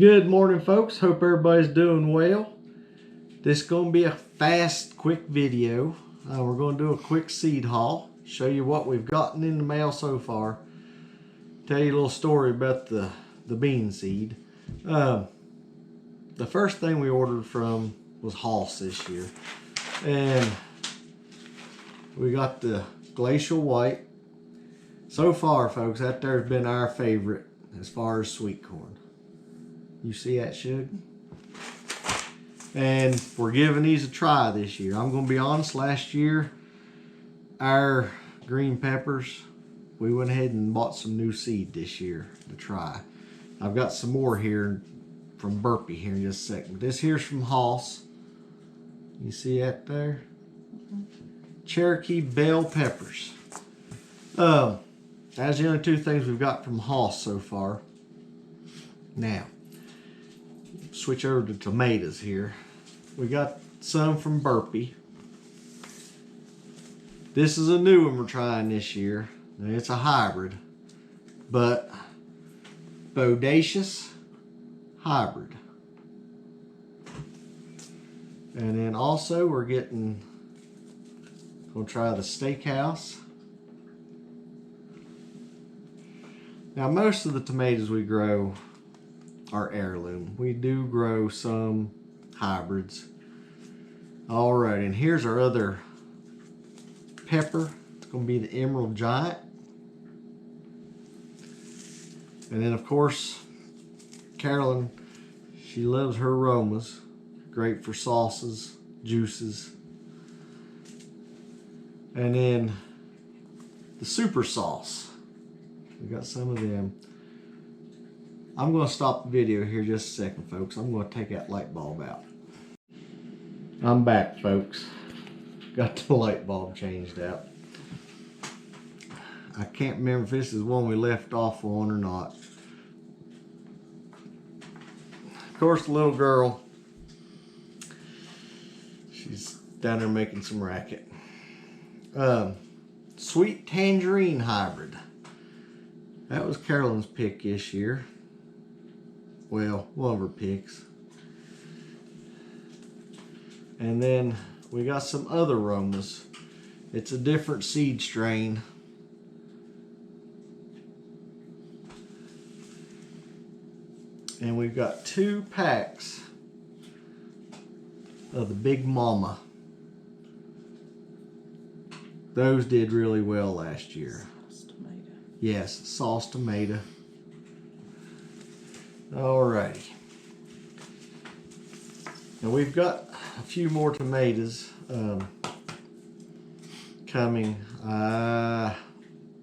Good morning, folks. Hope everybody's doing well. This is going to be a fast, quick video. We're going to do a quick seed haul, show you what we've gotten in the mail so far, tell you a little story about the bean seed. The first thing we ordered from was Hoss this year, and we got the Glacial White. So far, folks, that there's been our favorite as far as sweet corn. You see that, Shug? And we're giving these a try this year. I'm going to be honest, last year, our green peppers, we went ahead and bought some new seed this year to try. I've got some more here from Burpee here in just a second. This here's from Hoss. You see that there? Cherokee bell peppers. That's the only two things we've got from Hoss so far. Now, switch over to tomatoes here. We got some from Burpee. This is a new one we're trying this year. Now, it's a hybrid, but bodacious hybrid. And then also we're gonna try the steakhouse. Now, most of the tomatoes we grow are heirloom. We do grow some hybrids. All right, and here's our other pepper. It's going to be the Emerald Giant. And then, of course, Carolyn, she loves her aromas. Great for sauces, juices. And then the super sauce. We got some of them. I'm going to stop the video here just a second, folks. I'm going to take that light bulb out. I'm back, folks. Got the light bulb changed out. I can't remember if this is one we left off on or not. Of course, the little girl, she's down there making some racket. Sweet Tangerine Hybrid. That was Carolyn's pick this year. Well, one of her picks. And then we got some other aromas. It's a different seed strain. And we've got 2 packs of the Big Mama. Those did really well last year. Sauce tomato. Yes, sauce tomato. Alrighty. Now we've got a few more tomatoes coming.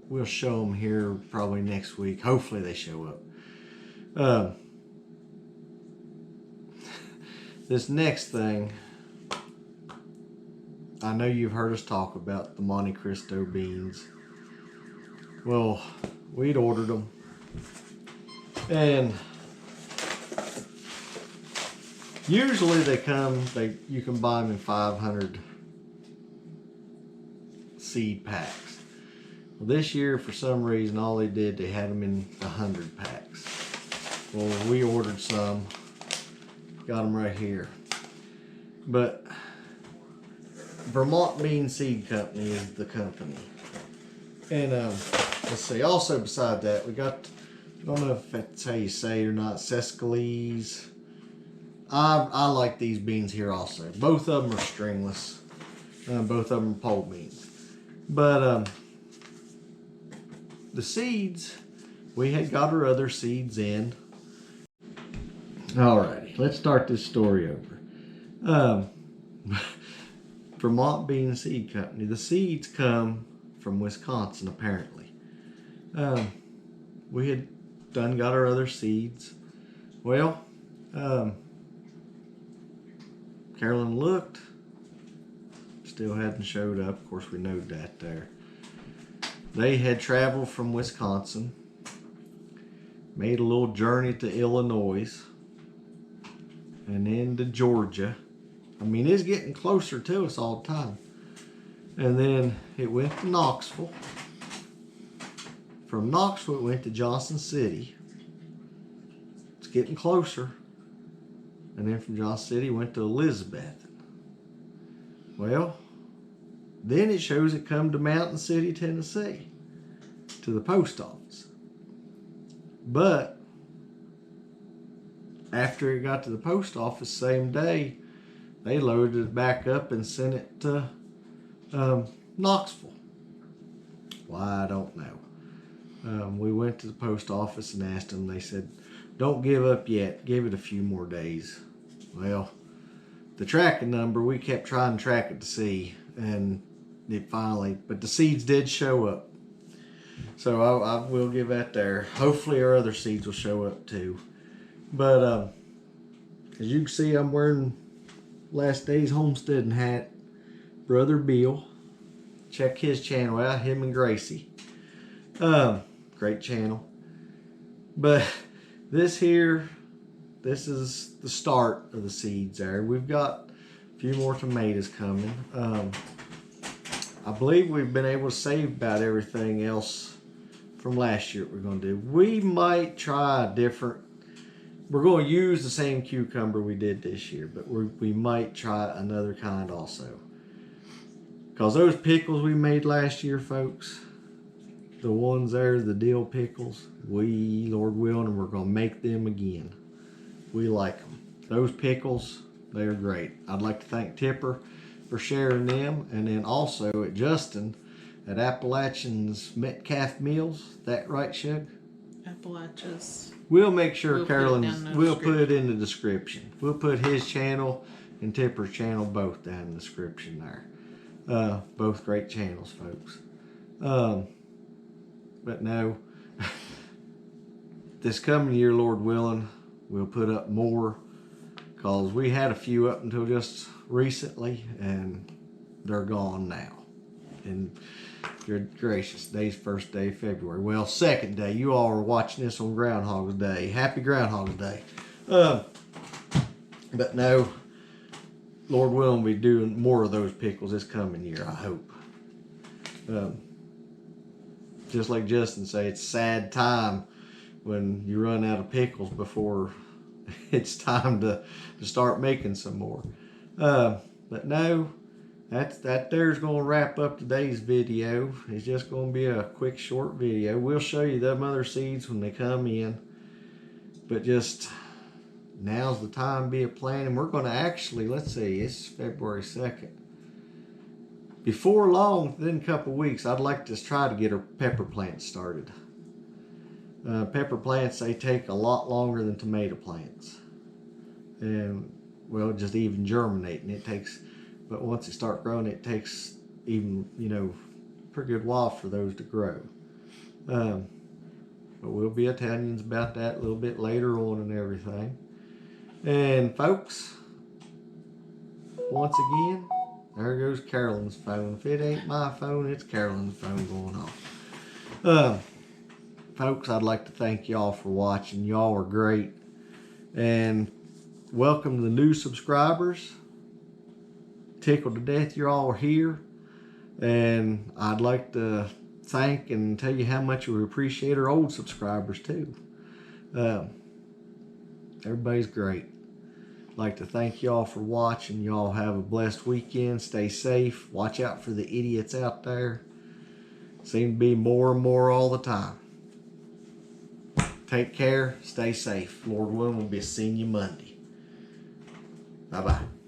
We'll show them here probably next week. Hopefully they show up. This next thing, I know you've heard us talk about the Monte Cristo beans. Well, we'd ordered them, and usually they come, you can buy them in 500 seed packs. Well, this year, for some reason, all they did, they had them in 100 packs. Well, we ordered some, got them right here. But Vermont Bean Seed Company is the company. And let's see, also beside that, we got, I don't know if that's how you say it or not, Sescalese. I like these beans here also. Both of them are stringless. Both of them are pole beans. But the seeds, we had got our other seeds in. Alrighty, let's start this story over. Vermont Bean Seed Company. The seeds come from Wisconsin, apparently. We had got our other seeds. Well, Carolyn looked, still hadn't showed up. Of course, we know that there. They had traveled from Wisconsin, made a little journey to Illinois, and then to Georgia. I mean, it's getting closer to us all the time. And then it went to Knoxville. From Knoxville, it went to Johnson City. It's getting closer. And then from Johnson City went to Elizabeth. Well, then it shows it come to Mountain City, Tennessee, to the post office. But after it got to the post office, same day, they loaded it back up and sent it to Knoxville. Why, I don't know. We went to the post office and asked them. They said, don't give up yet. Give it a few more days. Well, the tracking number, we kept trying to track it to see, and it finally, but the seeds did show up. So I will give that there. Hopefully our other seeds will show up too. But as you can see, I'm wearing last day's homesteading hat. Brother Bill. Check his channel out, him and Gracie. Great channel. But this is the start of the seeds there. We've got a few more tomatoes coming. I believe we've been able to save about everything else from last year that we're going to do. We might try a different, we're going to use the same cucumber we did this year, but we might try another kind also. Because those pickles we made last year, folks, the ones there, the dill pickles, we, Lord willing, we're going to make them again. We like them. Those pickles, they're great. I'd like to thank Tipper for sharing them. And then also at Justin at Appalachian's Metcalf Meals. That right, Shug? Appalachia's. We'll make sure we'll put put it in the description. We'll put his channel and Tipper's channel both down in the description there. Both great channels, folks. But no, this coming year, Lord willing, we'll put up more, because we had a few up until just recently and they're gone now. And good gracious, today's first day of February. Well, second day. You all are watching this on Groundhog's Day. Happy Groundhog's Day. But no, Lord willing, we'll be doing more of those pickles this coming year, I hope. Just like Justin say, it's a sad time when you run out of pickles before it's time to start making some more. But no, that there's going to wrap up today's video. It's just going to be a quick short video. We'll show you them other seeds when they come in. But just now's the time to be a planting. We're going to actually, let's see, it's February 2nd. Before long, within a couple of weeks, I'd like to try to get our pepper plants started. Pepper plants, they take a lot longer than tomato plants. And, well, just even germinating, it takes, but once they start growing, it takes even, pretty good while for those to grow. But we'll be telling you about that a little bit later on and everything. And folks, once again, there goes Carolyn's phone. If it ain't my phone, it's Carolyn's phone going off. Folks, I'd like to thank y'all for watching. Y'all are great. And welcome to the new subscribers. Tickled to death you all are here. And I'd like to thank and tell you how much we appreciate our old subscribers too. Everybody's great. I'd like to thank y'all for watching. Y'all have a blessed weekend. Stay safe. Watch out for the idiots out there. Seem to be more and more all the time. Take care. Stay safe. Lord willing, we'll be seeing you Monday. Bye-bye.